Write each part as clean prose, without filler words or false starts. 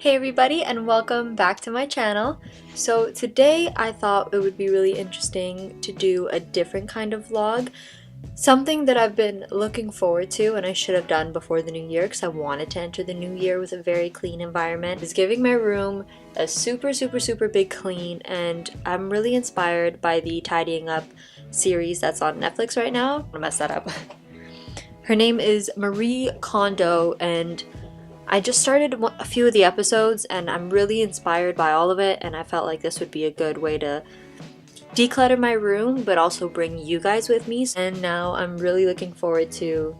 Hey everybody, and welcome back to my channel. So today I thought it would be really interesting to do a different kind of vlog. Something that I've been looking forward to and I should have done before the new year because I wanted to enter the new year with a very clean environment is giving my room a super big clean, and I'm really inspired by the tidying up series that's on Netflix right now. I'm gonna mess that up. Her name is Marie Kondo, and I just started a few of the episodes and I'm really inspired by all of it, and I felt like this would be a good way to declutter my room but also bring you guys with me. And now I'm really looking forward to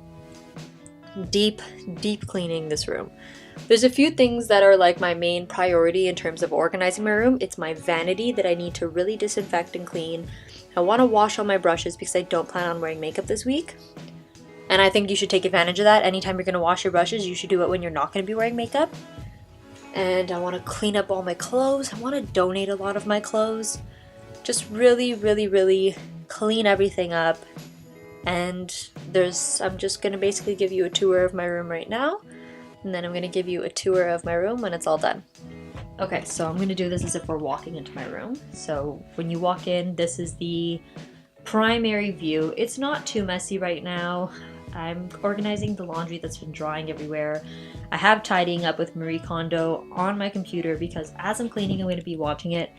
deep cleaning this room. There's a few things that are like my main priority in terms of organizing my room. It's my vanity that I need to really disinfect and clean. I want to wash all my brushes because I don't plan on wearing makeup this week. And I think you should take advantage of that. Anytime you're going to wash your brushes, you should do it when you're not going to be wearing makeup. And I want to clean up all my clothes. I want to donate a lot of my clothes. Just really clean everything up. And I'm just going to basically give you a tour of my room right now. And then I'm going to give you a tour of my room when it's all done. Okay, so I'm going to do this as if we're walking into my room. So when you walk in, this is the primary view. It's not too messy right now. I'm organizing the laundry that's been drying everywhere. I have tidying up with Marie Kondo on my computer because as I'm cleaning, I'm going to be watching it.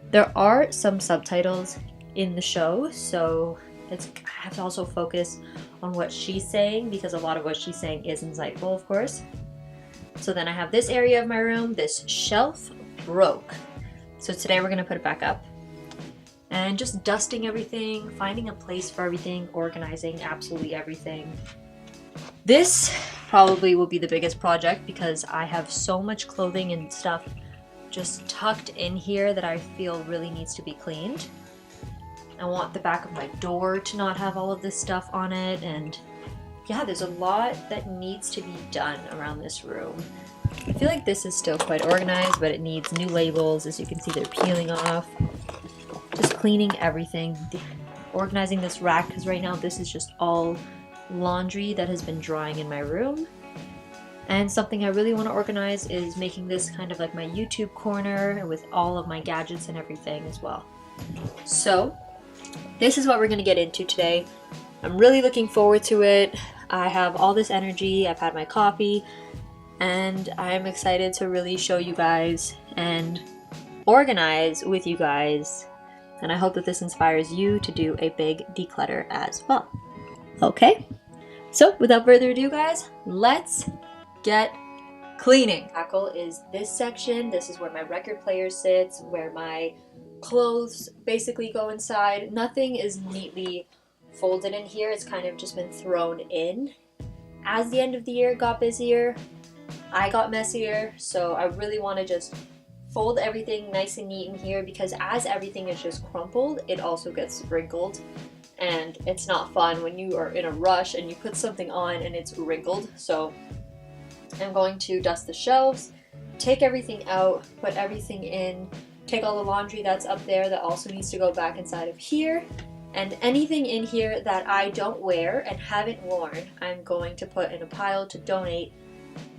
There are some subtitles in the show, so I have to also focus on what she's saying because a lot of what she's saying is insightful, of course. So then I have this area of my room. This shelf broke, so today we're going to put it back up. And just dusting everything, finding a place for everything, organizing absolutely everything. This probably will be the biggest project because I have so much clothing and stuff just tucked in here that I feel really needs to be cleaned. I want the back of my door to not have all of this stuff on it, and yeah, there's a lot that needs to be done around this room. I feel like this is still quite organized, but it needs new labels. As you can see, they're peeling off. Just cleaning everything, organizing this rack, because right now this is just all laundry that has been drying in my room. And something I really want to organize is making this kind of like my YouTube corner with all of my gadgets and everything as well. So this is what we're going to get into today. I'm really looking forward to it. I have all this energy, I've had my coffee, and I'm excited to really show you guys and organize with you guys. And I hope that this inspires you to do a big declutter as well. Okay, so without further ado, guys, let's get cleaning. Tackle is this section. This is where my record player sits, where my clothes basically go inside. Nothing is neatly folded in here. It's kind of just been thrown in. As the end of the year got busier, I got messier, so I really want to just fold everything nice and neat in here because as everything is just crumpled, it also gets wrinkled, and it's not fun when you are in a rush and you put something on and it's wrinkled. So I'm going to dust the shelves, take everything out, put everything in, take all the laundry that's up there that also needs to go back inside of here, and anything in here that I don't wear and haven't worn, I'm going to put in a pile to donate.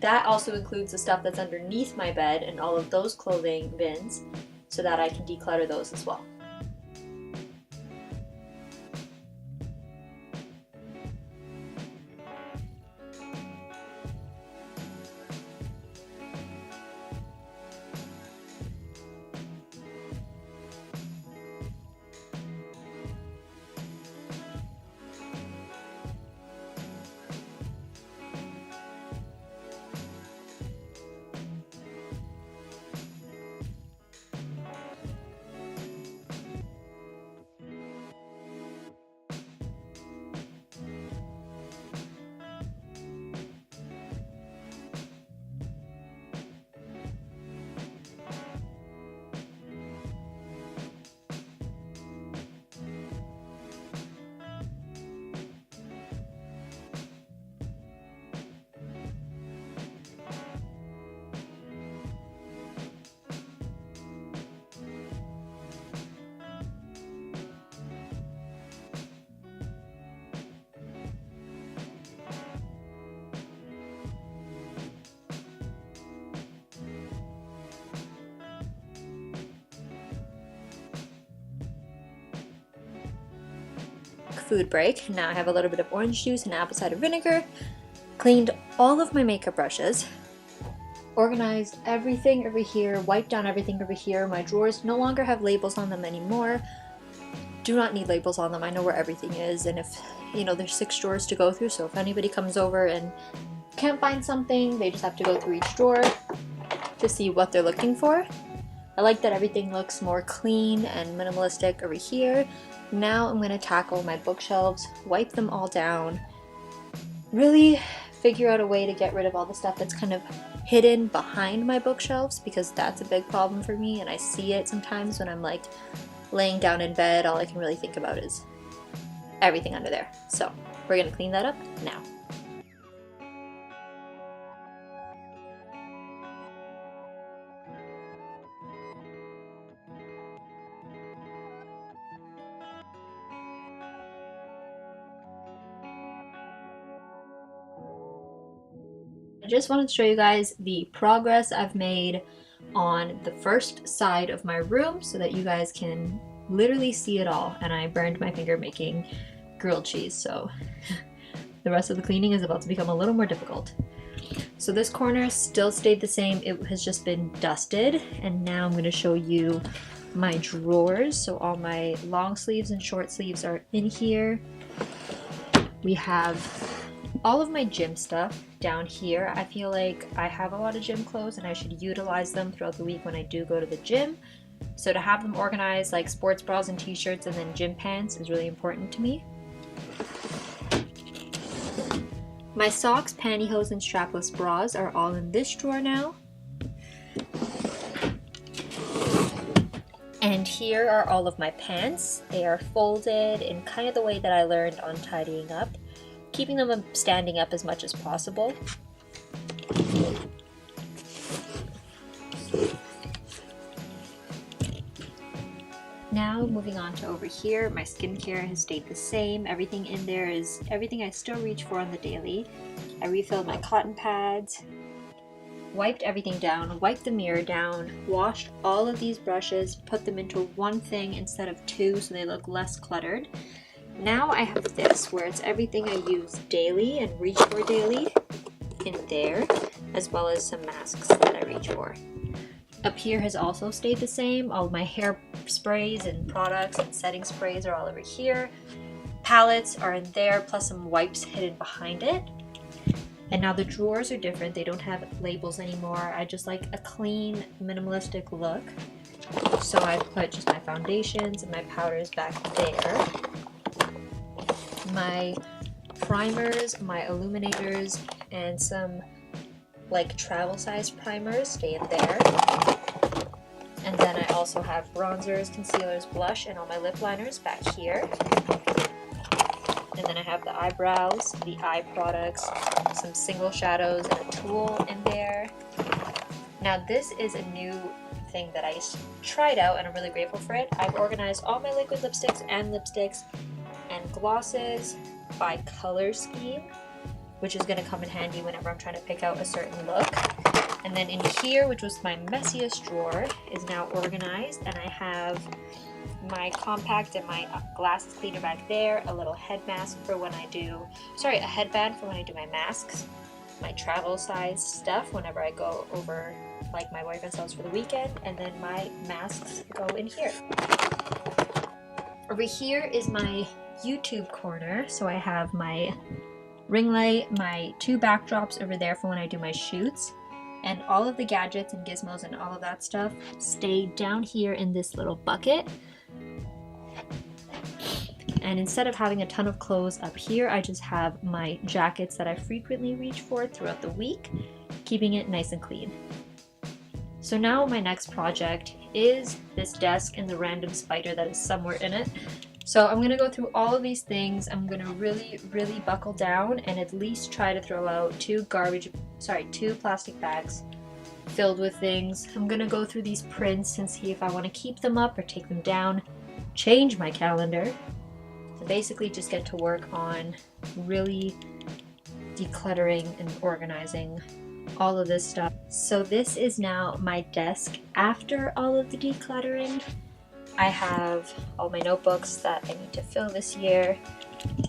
That also includes the stuff that's underneath my bed and all of those clothing bins so that I can declutter those as well. food break. Now I have a little bit of orange juice and apple cider vinegar. Cleaned all of my makeup brushes. Organized everything over here, wiped down everything over here. My drawers no longer have labels on them anymore. Do not need labels on them. I know where everything is, and if, you know, there's 6 drawers to go through, so if anybody comes over and can't find something, they just have to go through each drawer to see what they're looking for. I like that everything looks more clean and minimalistic over here. Now I'm going to tackle my bookshelves, wipe them all down, really figure out a way to get rid of all the stuff that's kind of hidden behind my bookshelves, because that's a big problem for me, and I see it sometimes when I'm like laying down in bed. All I can really think about is everything under there. So we're gonna clean that up now. I just wanted to show you guys the progress I've made on the first side of my room so that you guys can literally see it all. And I burned my finger making grilled cheese, so the rest of the cleaning is about to become a little more difficult. So this corner still stayed the same. It has just been dusted, and now I'm going to show you my drawers. So all my long sleeves and short sleeves are in here. We have all of my gym stuff down here. I feel like I have a lot of gym clothes and I should utilize them throughout the week when I do go to the gym. So to have them organized like sports bras and t-shirts and then gym pants is really important to me. My socks, pantyhose, and strapless bras are all in this drawer now. And here are all of my pants. They are folded in kind of the way that I learned on tidying up, keeping them standing up as much as possible. Now moving on to over here, my skincare has stayed the same. Everything in there is everything I still reach for on the daily. I refilled my cotton pads, wiped everything down, wiped the mirror down, washed all of these brushes, put them into one thing instead of 2 so they look less cluttered. Now I have this where it's everything I use daily and reach for daily in there, as well as some masks that I reach for. Up here has also stayed the same. All of my hair sprays and products and setting sprays are all over here. Palettes are in there, plus some wipes hidden behind it. And now the drawers are different. They don't have labels anymore. I just like a clean, minimalistic look. So I put just my foundations and my powders back there. My primers, my illuminators, and some like travel size primers stay in there. And then I also have bronzers, concealers, blush, and all my lip liners back here. And then I have the eyebrows, the eye products, some single shadows, and a tool in there. Now this is a new thing that I tried out and I'm really grateful for it. I've organized all my liquid lipsticks and glosses by color scheme, which is going to come in handy whenever I'm trying to pick out a certain look. And then in here, which was my messiest drawer, is now organized, and I have my compact and my glasses cleaner back there, a little head mask for when I do, a headband for when I do my masks, my travel size stuff whenever I go over like my boyfriend's house for the weekend, and then my masks go in here. Over here is my YouTube corner, so I have my ring light, my 2 backdrops over there for when I do my shoots, and all of the gadgets and gizmos and all of that stuff stay down here in this little bucket. And instead of having a ton of clothes up here, I just have my jackets that I frequently reach for throughout the week, keeping it nice and clean. So now my next project is this desk and the random spider that is somewhere in it. So I'm gonna go through all of these things. I'm gonna really buckle down and at least try to throw out 2 plastic bags filled with things. I'm gonna go through these prints and see if I want to keep them up or take them down, change my calendar. So basically just get to work on really decluttering and organizing all of this stuff. So this is now my desk after all of the decluttering. I have all my notebooks that I need to fill this year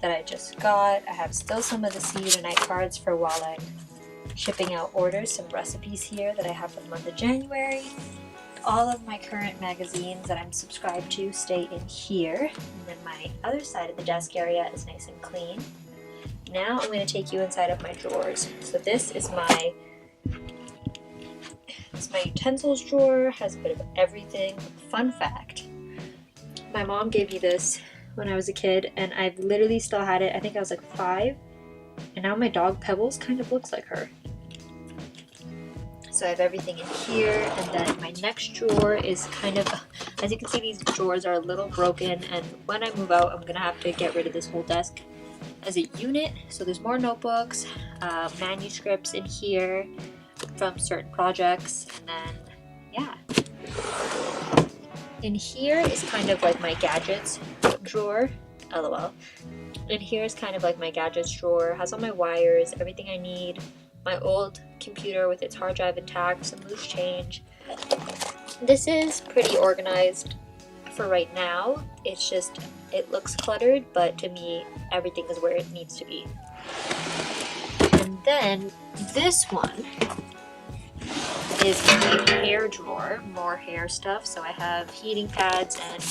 that I just got. I have still some of the see you tonight cards for while I'm shipping out orders, some recipes here that I have for the month of January. All of my current magazines that I'm subscribed to stay in here, and then my other side of the desk area is nice and clean. Now I'm going to take you inside of my drawers. So this is my utensils drawer, has a bit of everything. Fun fact, my mom gave me this when I was a kid, and I've literally still had it. I think I was like 5, and now my dog Pebbles kind of looks like her. So I have everything in here, and then my next drawer is kind of, as you can see, these drawers are a little broken, and when I move out, I'm gonna have to get rid of this whole desk as a unit. So there's more notebooks, manuscripts in here from certain projects, and then yeah. In here is kind of like my gadgets drawer, lol. In here is kind of like my gadgets drawer, has all my wires, everything I need, my old computer with its hard drive intact, some loose change. This is pretty organized for right now. It's just, it looks cluttered, but to me, everything is where it needs to be. And then this one is my hair drawer, more hair stuff. So I have heating pads, and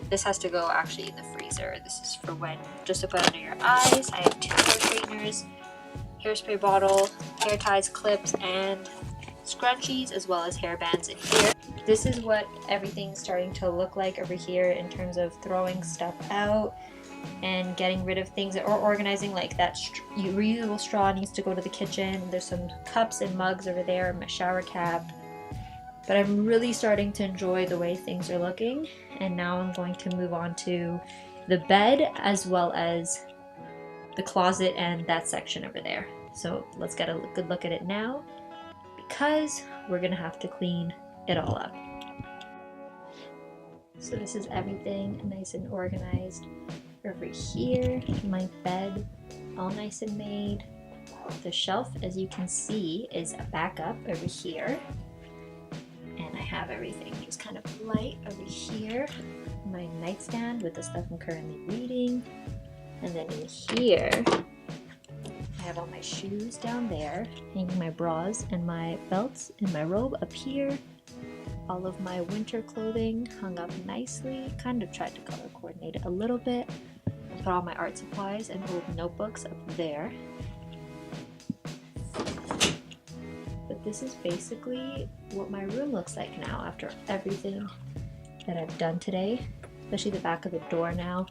this has to go actually in the freezer. This is for when, just to put under your eyes. I have 2 hair straighteners, hairspray bottle, hair ties, clips, and scrunchies, as well as hair bands in here. This is what everything's starting to look like over here in terms of throwing stuff out and getting rid of things, or organizing. Like that reusable straw needs to go to the kitchen. There's some cups and mugs over there, my shower cap. But I'm really starting to enjoy the way things are looking, and now I'm going to move on to the bed as well as the closet and that section over there. So let's get a good look at it now, because we're gonna have to clean it all up. So this is everything nice and organized over here. My bed all nice and made. The shelf, as you can see, is a backup over here, and I have everything just kind of light over here. My nightstand with the stuff I'm currently reading. And then in here, I have all my shoes down there, hanging my bras and my belts and my robe up here. All of my winter clothing hung up nicely, kind of tried to color coordinate it a little bit. Put all my art supplies and old notebooks up there. But this is basically what my room looks like now after everything that I've done today. Especially the back of the door now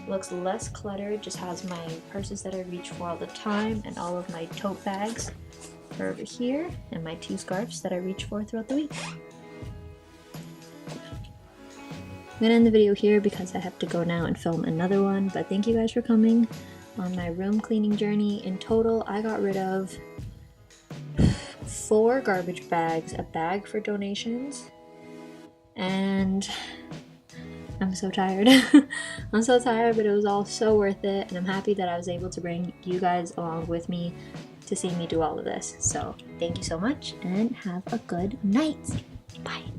looks less cluttered, just has my purses that I reach for all the time, and all of my tote bags are over here, and my 2 scarves that I reach for throughout the week. I'm gonna end the video here because I have to go now and film another one, but thank you guys for coming on my room cleaning journey. In total, I got rid of 4 garbage bags, a bag for donations, and I'm so tired. I'm so tired, but it was all so worth it, and I'm happy that I was able to bring you guys along with me to see me do all of this. So thank you so much, and have a good night. Bye.